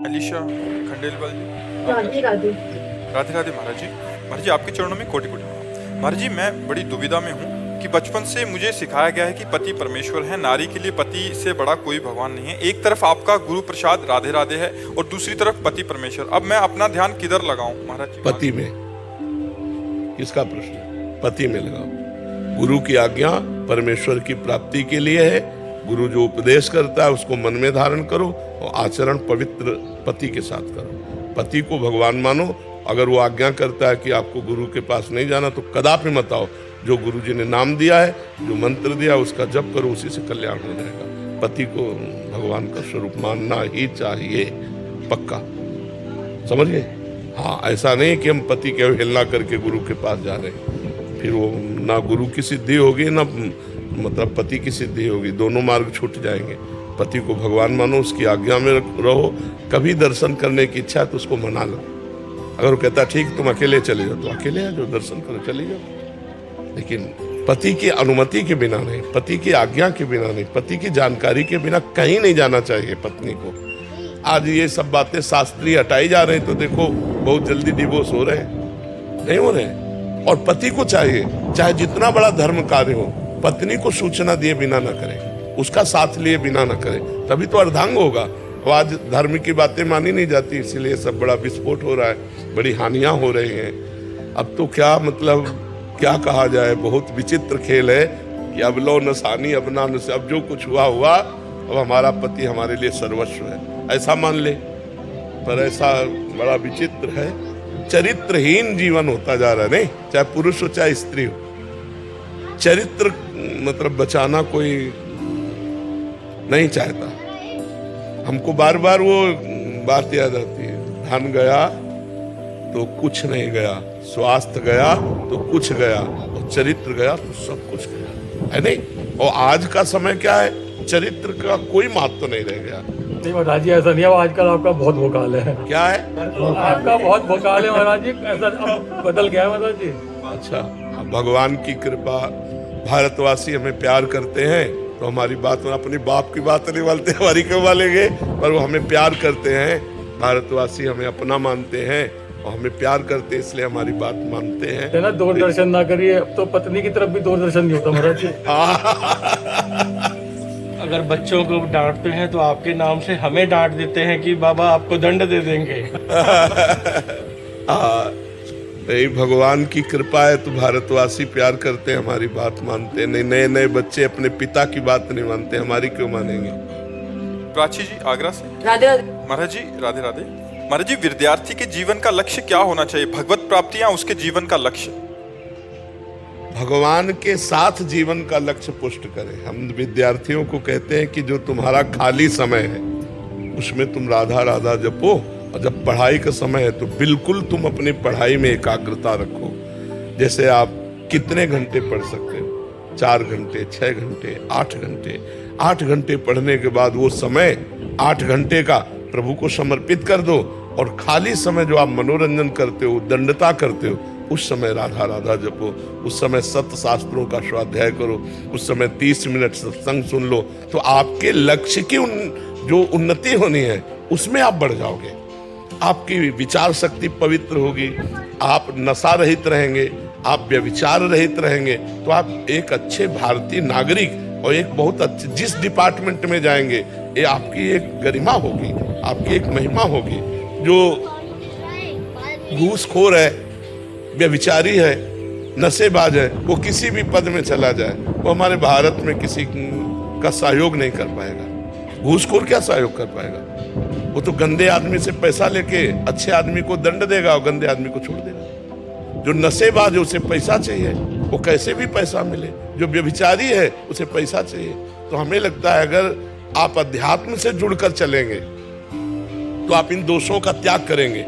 अलीशा खंडेलवाल जी। राधे राधे। राधे राधे महाराज जी। महाराज जी आपके चरणों में कोटि कोटि प्रणाम। महाराज जी मैं बड़ी दुविधा में हूँ कि बचपन से मुझे सिखाया गया है कि पति परमेश्वर है, नारी के लिए पति से बड़ा कोई भगवान नहीं है। एक तरफ आपका गुरु प्रसाद राधे राधे है और दूसरी तरफ पति परमेश्वर। अब मैं अपना ध्यान किधर लगाऊं महाराज जी? पति में। किसका प्रश्न? पति में लगाओ। गुरु की आज्ञा परमेश्वर की प्राप्ति के लिए है। गुरु जो उपदेश करता है उसको मन में धारण करो और आचरण पवित्र पति के साथ करो। पति को भगवान मानो। अगर वो आज्ञा करता है कि आपको गुरु के पास नहीं जाना तो कदापि मत आओ। जो गुरु जी ने नाम दिया है, जो मंत्र दिया है, उसका जप करो, उसी से कल्याण हो जाएगा। पति को भगवान का स्वरूप मानना ही चाहिए, पक्का। समझ गए? हाँ, ऐसा नहीं कि हम पति के अवहेलना करके गुरु के पास जा रहे हैं, फिर वो ना गुरु की सिद्धि होगी ना मतलब पति की सिद्धि होगी, दोनों मार्ग छूट जाएंगे। पति को भगवान मानो, उसकी आज्ञा में रहो। कभी दर्शन करने की इच्छा है तो उसको मना लो। अगर वो कहता ठीक तुम अकेले चले जाओ तो अकेले आ जाओ, दर्शन करो, चले जाओ। लेकिन पति की अनुमति के बिना नहीं, पति की आज्ञा के बिना नहीं, पति की जानकारी के बिना कहीं नहीं जाना चाहिए पत्नी को। आज ये सब बातें शास्त्रीय हटाई जा रही, तो देखो बहुत जल्दी डिवोर्स हो रहे हैं, नहीं हो रहे हैं। और पति को चाहिए, चाहे जितना बड़ा धर्म कार्य हो, पत्नी को सूचना दिए बिना न करे, उसका साथ लिए बिना न करे, तभी तो अर्धांग होगा। आज धर्म की बातें मानी नहीं जाती, इसीलिए सब बड़ा विस्फोट हो रहा है, बड़ी हानियां हो रही हैं। अब तो क्या मतलब क्या कहा जाए, बहुत विचित्र खेल है कि अब लो नसानी अब ना नस, अब जो कुछ हुआ हुआ, अब हमारा पति हमारे लिए सर्वस्व है, ऐसा मान ले। पर ऐसा बड़ा विचित्र है, चरित्रहीन जीवन होता जा रहा है, नहीं, चाहे पुरुष हो चाहे स्त्री हो। चरित्र मतलब बचाना कोई नहीं चाहता। हमको बार बार वो बात याद आती है, धन गया तो कुछ नहीं गया, स्वास्थ्य गया तो कुछ गया, और चरित्र गया तो सब कुछ गया, है नहीं? और आज का समय क्या है, चरित्र का कोई महत्व नहीं रह गया। नहीं महाराज जी, ऐसा नहीं है, आजकल आपका बहुत भोकाल है। क्या है? आपका बहुत भोकाल है महाराज जी, ऐसा अब बदल गया है महाराज जी। अच्छा, भगवान की कृपा, भारतवासी हमें प्यार करते हैं तो हमारी बात, अपनी बाप की बात नहीं मानते, हमारी क्यों मानेंगे? पर वो हमें प्यार करते हैं, भारतवासी हमें अपना मानते हैं और हमें प्यार करते हैं, इसलिए हमारी बात मानते हैं। है ना, दूरदर्शन ना करिए, अब तो पत्नी की तरफ भी दूरदर्शन नहीं होता महाराज जी। अगर बच्चों को डांटते हैं तो आपके नाम से हमें डांट देते हैं कि बाबा आपको दंड दे देंगे। नहीं, भगवान की कृपा है तो भारतवासी प्यार करते हैं, हमारी बात मानते हैं। नहीं, नए नए बच्चे अपने पिता की बात नहीं मानते, हमारी क्यों मानेंगे? प्राची जी आगरा से। राधे राधे। महाराज जी राधे राधे। महाराज जी विद्यार्थी के जीवन का लक्ष्य क्या होना चाहिए? भगवत प्राप्ति या उसके जीवन का लक्ष्य? भगवान के साथ जीवन का लक्ष्य पुष्ट करें। हम विद्यार्थियों को कहते हैं कि जो तुम्हारा खाली समय है उसमें तुम राधा राधा जपो, और जब पढ़ाई का समय है तो बिल्कुल तुम अपनी पढ़ाई में एकाग्रता रखो। जैसे आप कितने घंटे पढ़ सकते हो? 4 घंटे, 6 घंटे, 8 घंटे। 8 घंटे पढ़ने के बाद वो समय 8 घंटे का प्रभु को समर्पित कर दो, और खाली समय जो आप मनोरंजन करते हो, दंडता करते हो, उस समय राधा राधा जपो। उस समय सत्य शास्त्रों का स्वाध्याय करो, उस समय 30 मिनट सत्संग सुन लो, तो आपके लक्ष्य की जो उन्नति होनी है उसमें आप बढ़ जाओगे। आपकी विचार शक्ति पवित्र होगी, आप नशा रहित रहेंगे, आप व्यभिचार रहित रहेंगे, तो आप एक अच्छे भारतीय नागरिक और एक बहुत अच्छे जिस डिपार्टमेंट में जाएंगे, ये आपकी एक गरिमा होगी, आपकी एक महिमा होगी। जो घूसखोर है, व्यभिचारी है, नशेबाज है, वो किसी भी पद में चला जाए, वो हमारे भारत में किसी का सहयोग नहीं कर पाएगा। घूसखोर क्या सहयोग कर पाएगा? वो तो गंदे आदमी से पैसा लेके अच्छे आदमी को दंड देगा और गंदे आदमी को छोड़ देगा। जो नशेबाज है उसे पैसा चाहिए, वो कैसे भी पैसा मिले। जो व्यभिचारी है उसे पैसा चाहिए। तो हमें लगता है अगर आप अध्यात्म से जुड़कर चलेंगे तो आप इन दोषों का त्याग करेंगे,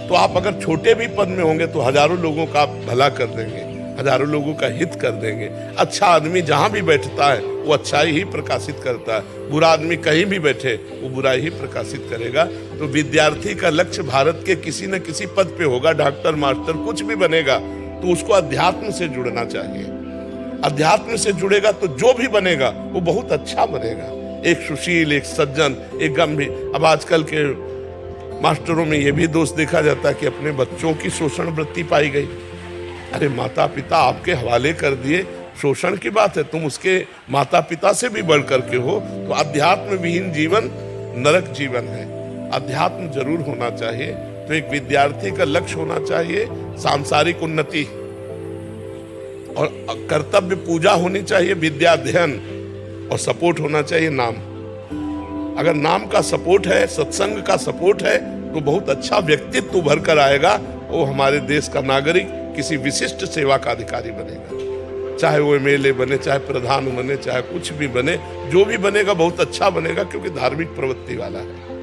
तो आप अगर छोटे भी पद में होंगे तो हजारों लोगों का आप भला कर देंगे, हजारों लोगों का हित कर देंगे। अच्छा आदमी जहां भी बैठता है वो अच्छाई ही प्रकाशित करता है, बुरा आदमी कहीं भी बैठे वो बुराई ही प्रकाशित करेगा। तो विद्यार्थी का लक्ष्य भारत के किसी न किसी पद पे होगा, डॉक्टर, मास्टर, कुछ भी बनेगा, तो उसको अध्यात्म से जुड़ना चाहिए। अध्यात्म से जुड़ेगा तो जो भी बनेगा वो बहुत अच्छा बनेगा। एक सुशील, एक सज्जन, एक गंभीर। अब आजकल के मास्टरों में ये भी दोष देखा जाता है कि अपने बच्चों की शोषण वृत्ति पाई गई। अरे माता पिता आपके हवाले कर दिए, शोषण की बात है, तुम उसके माता पिता से भी बढ़ करके हो, तो अध्यात्म विहीन जीवन नरक जीवन है। अध्यात्म जरूर होना चाहिए। तो एक विद्यार्थी का लक्ष्य होना चाहिए सांसारिक उन्नति, और कर्तव्य पूजा होनी चाहिए, विद्या अध्ययन, और सपोर्ट होना चाहिए नाम। अगर नाम का सपोर्ट है, सत्संग का सपोर्ट है, तो बहुत अच्छा व्यक्तित्व उभर कर आएगा। वो हमारे देश का नागरिक किसी विशिष्ट सेवा का अधिकारी बनेगा, चाहे वो एमएलए बने, चाहे प्रधान बने, चाहे कुछ भी बने, जो भी बनेगा बहुत अच्छा बनेगा, क्योंकि धार्मिक प्रवृत्ति वाला है।